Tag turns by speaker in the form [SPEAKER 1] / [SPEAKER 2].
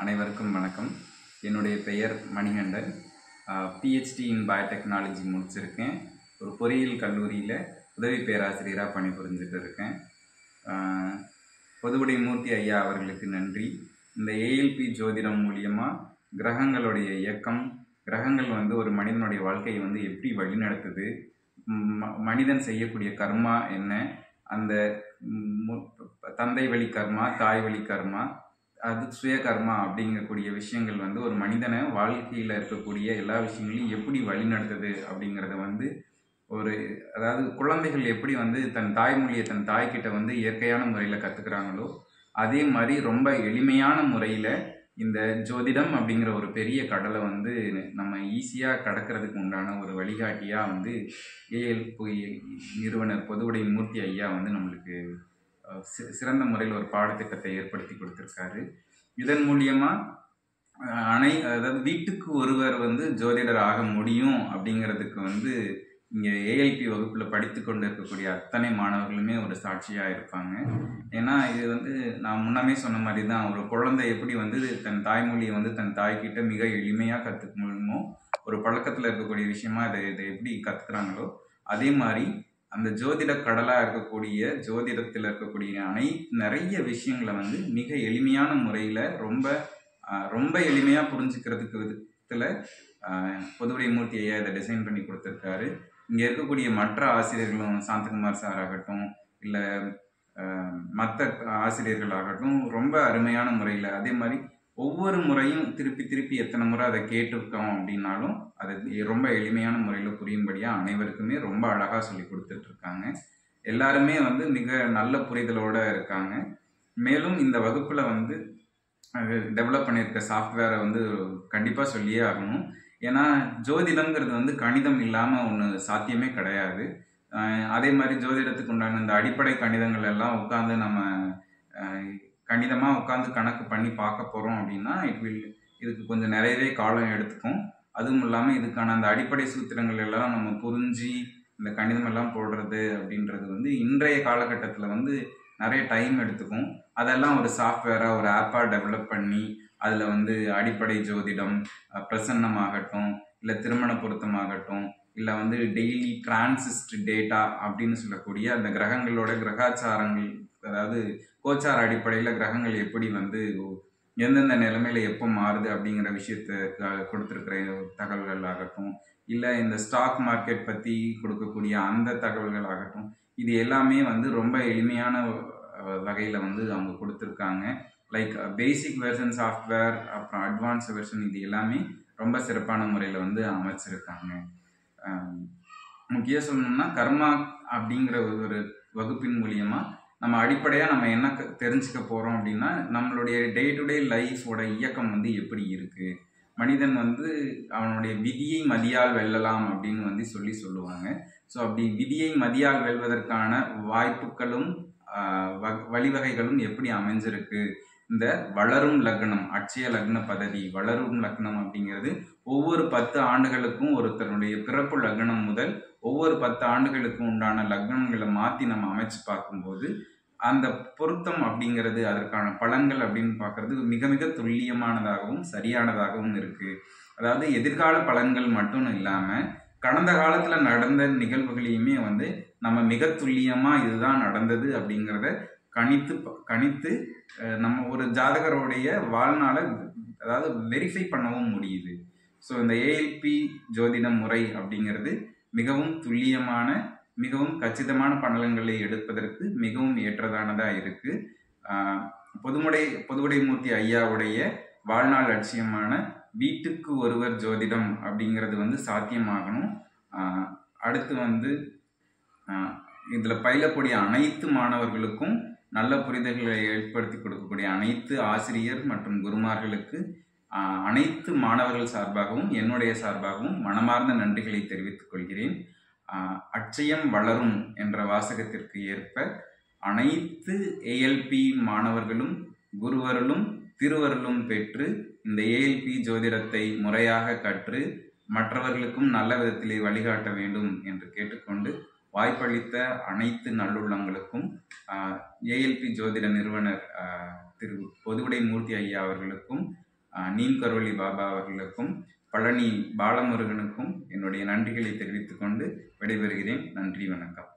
[SPEAKER 1] அனைவருக்கும் வணக்கம். என்னுடைய பெயர் மணிகண்டன். PhD இன் பயோடெக்னாலஜி முடிச்சிருக்கேன். ஒரு பொறியியல் கல்லூரியில் உதவி பேராசிரியராக பணிபுரிஞ்சுட்டு இருக்கேன். பொதுவுடை மூர்த்தி ஐயா அவர்களுக்கு நன்றி. இந்த ALP ஜோதிடம் மூலியமாக கிரகங்களுடைய இயக்கம், கிரகங்கள் ஒரு மனிதனுடைய வாழ்க்கையை எப்படி வழிநடத்துது, மனிதன் செய்யக்கூடிய கர்மா என்ன, அந்த தந்தை வழி கர்மா, தாய் வழி கர்மா, அது சுய கர்மா அப்படிங்கக்கூடிய விஷயங்கள் ஒரு மனிதனை வாழ்க்கையில் இருக்கக்கூடிய எல்லா விஷயங்களையும் எப்படி வழிநடத்துது அப்படிங்கிறத அதாவது குழந்தைகள் எப்படி தன் தாய்மொழியை தன் தாய்கிட்ட இயற்கையான முறையில் கற்றுக்குறாங்களோ அதே மாதிரி ரொம்ப எளிமையான முறையில் இந்த ஜோதிடம் அப்படிங்கிற ஒரு பெரிய கடலை நம்ம ஈஸியாக கடக்கிறதுக்கு உண்டான ஒரு வழிகாட்டியாக ALP நிறுவனர் பொதுவுடை மூர்த்தி ஐயா நம்மளுக்கு சிறந்த முறையில் ஒரு பாடத்திட்டத்தை ஏற்படுத்தி கொடுத்துருக்காரு. இதன் மூலியமாக அதாவது வீட்டுக்கு ஒருவர் ஜோதிடர் ஆக முடியும் அப்படிங்கிறதுக்கு இங்கே ALP வகுப்பில் படித்து கொண்டு இருக்கக்கூடிய அத்தனை மாணவர்களுமே ஒரு சாட்சியாக இருப்பாங்க. ஏன்னா இது நான் முன்னமே சொன்ன மாதிரி தான், ஒரு குழந்தை எப்படி தன் தாய்மொழியை தன் தாய்கிட்ட மிக எளிமையாக கற்றுக்க முடியுமோ, ஒரு பழக்கத்தில் இருக்கக்கூடிய விஷயமா இதை எப்படி கற்றுக்குறாங்களோ அதே மாதிரி அந்த ஜோதிட கடலாக இருக்கக்கூடிய ஜோதிடத்தில் இருக்கக்கூடிய நிறைய விஷயங்களை மிக எளிமையான முறையில் ரொம்ப எளிமையாக புரிஞ்சுக்கிறதுக்கு விதத்தில் பொதுவுடை மூர்த்தி ஐயா இதை டிசைன் பண்ணி கொடுத்துருக்காரு. இங்கே இருக்கக்கூடிய மற்ற ஆசிரியர்களும், சாந்தகுமார் சார் ஆகட்டும், இல்லை மற்ற ஆசிரியர்கள் ஆகட்டும், ரொம்ப அருமையான முறையில், அதே மாதிரி ஒவ்வொரு முறையும் திருப்பி எத்தனை முறை அதை கேட்டிருக்கோம் அப்படின்னாலும் அதை ரொம்ப எளிமையான முறையில் புரியும்படியாக அனைவருக்குமே ரொம்ப அழகாக சொல்லி கொடுத்துட்ருக்காங்க. எல்லாருமே மிக நல்ல புரிதலோடு இருக்காங்க. மேலும் இந்த வகுப்பில் டெவலப் பண்ணியிருக்க சாஃப்ட்வேரை கண்டிப்பாக சொல்லியே ஆகணும். ஏன்னா ஜோதிடம்ங்கிறது கணிதம் இல்லாமல் ஒன்று சாத்தியமே கிடையாது. அதே மாதிரி ஜோதிடத்துக்கு உண்டான இந்த அடிப்படை கணிதங்கள் எல்லாம் உட்காந்து நம்ம கணிதமாக உட்காந்து கணக்கு பண்ணி பார்க்க போகிறோம் அப்படின்னா இதுக்கு கொஞ்சம் நிறையவே காலம் எடுத்துக்கும். அதுவும் இல்லாமல் இதுக்கான அந்த அடிப்படை சூத்திரங்கள் எல்லாம் நம்ம புரிஞ்சு இந்த கணிதம் எல்லாம் போடுறது அப்படின்றது இன்றைய காலகட்டத்தில் நிறைய டைம் எடுத்துக்கும். அதெல்லாம் ஒரு சாஃப்ட்வேராக, ஒரு ஆப்பாக டெவலப் பண்ணி அதில் அடிப்படை ஜோதிடம், பிரசன்னமாகட்டும், இல்லை திருமண பொருத்தமாகட்டும், இல்லை டெய்லி டிரான்சிஸ்ட் டேட்டா அப்படின்னு சொல்லக்கூடிய அந்த கிரகங்களோட கிரகாச்சாரங்கள், அதாவது கோச்சார அடிப்படையில் கிரகங்கள் எப்படி எந்தெந்த நிலைமையில எப்போ மாறுது அப்படிங்கிற விஷயத்த கொடுத்துருக்கிற தகவல்கள் ஆகட்டும், இல்லை இந்த ஸ்டாக் மார்க்கெட் பற்றி கொடுக்கக்கூடிய அந்த தகவல்கள் ஆகட்டும், இது எல்லாமே ரொம்ப எளிமையான வகையில் அவங்க கொடுத்துருக்காங்க. லைக் பேசிக் வெர்ஷன் சாஃப்ட்வேர், அப்புறம் அட்வான்ஸ் வெர்ஷன், இது எல்லாமே ரொம்ப சிறப்பான முறையில் அமைச்சிருக்காங்க. முக்கியம் சொல்லணும்னா கர்மா அப்படிங்கிற ஒரு வகுப்பின் மூலியமாக நம்ம அடிப்படையாக நம்ம என்ன தெரிஞ்சுக்க போகிறோம் அப்படின்னா, நம்மளுடைய டே டு டே லைஃபோட இயக்கம் எப்படி இருக்குது, மனிதன் அவனுடைய விதியை மதியால் வெல்லலாம் அப்படின்னு சொல்லுவாங்க. ஸோ அப்படி விதியை மதியால் வெல்வதற்கான வாய்ப்புகளும் வழிவகைகளும் எப்படி அமைஞ்சிருக்கு. இந்த வளரும் லக்னம், அட்சய லக்ன பதவி, வளரும் லக்னம் அப்படிங்கிறது ஒவ்வொரு 10 ஆண்டுகளுக்கும் ஒருத்தருடைய பிறப்பு லக்னம் முதல் ஒவ்வொரு 10 ஆண்டுகளுக்கும் உண்டான லக்னங்களை மாற்றி நம்ம அமைச்சு பார்க்கும்போது அந்த பொருத்தம் அப்படிங்கிறது, அதற்கான பலன்கள் அப்படின்னு பார்க்கறது மிக மிக துல்லியமானதாகவும் சரியானதாகவும் இருக்குது. அதாவது எதிர்கால பலன்கள் மட்டும் இல்லாமல் கடந்த காலத்தில் நடந்த நிகழ்வுகளையுமே நம்ம மிக துல்லியமாக இதுதான் நடந்தது அப்படிங்கிறத கணித்து நம்ம ஒரு ஜாதகருடைய வாழ்நாளை அதாவது வெரிஃபை பண்ணவும் முடியுது. ஸோ இந்த ALP ஜோதிட முறை அப்படிங்கிறது மிகவும் துல்லியமான, மிகவும் கச்சிதமான பலன்களை எடுப்பதற்கு மிகவும் ஏற்றதானதாக இருக்குது. பொதுவுடை மூர்த்தி ஐயாவுடைய வாழ்நாள் லட்சியமான வீட்டுக்கு ஒருவர் ஜோதிடம் அப்படிங்கிறது சாத்தியமாகணும். அடுத்து இதில் பயிலக்கூடிய அனைத்து மாணவர்களுக்கும் நல்ல புரிதல்களை ஏற்படுத்தி கொடுக்கக்கூடிய அனைத்து ஆசிரியர் மற்றும் குருமார்களுக்கு அனைத்து மாணவர்கள் சார்பாகவும் என்னுடைய சார்பாகவும் மனமார்ந்த நன்றிகளை தெரிவித்துக் கொள்கிறேன். அட்சயம் வளரும் என்ற வாசகத்திற்கு ஏற்ப அனைத்து ALP மாணவர்களும் குருவருளும் திருவருளும் பெற்று இந்த ALP ஜோதிடத்தை முறையாக கற்று மற்றவர்களுக்கும் நல்ல விதத்திலே வழிகாட்ட வேண்டும் என்று கேட்டுக்கொண்டு வாய்ப்பளித்த அனைத்து நல்லுள்ளங்களுக்கும் ALP ஜோதிட நிறுவனர் திரு பொதுவுடை மூர்த்தி ஐயா அவர்களுக்கும் நீம் கரோலி பாபா அவர்களுக்கும் பழனி பாலமுருகனுக்கும் என்னுடைய நன்றிகளை தெரிவித்துக் கொண்டு விடைபெறுகிறேன். நன்றி, வணக்கம்.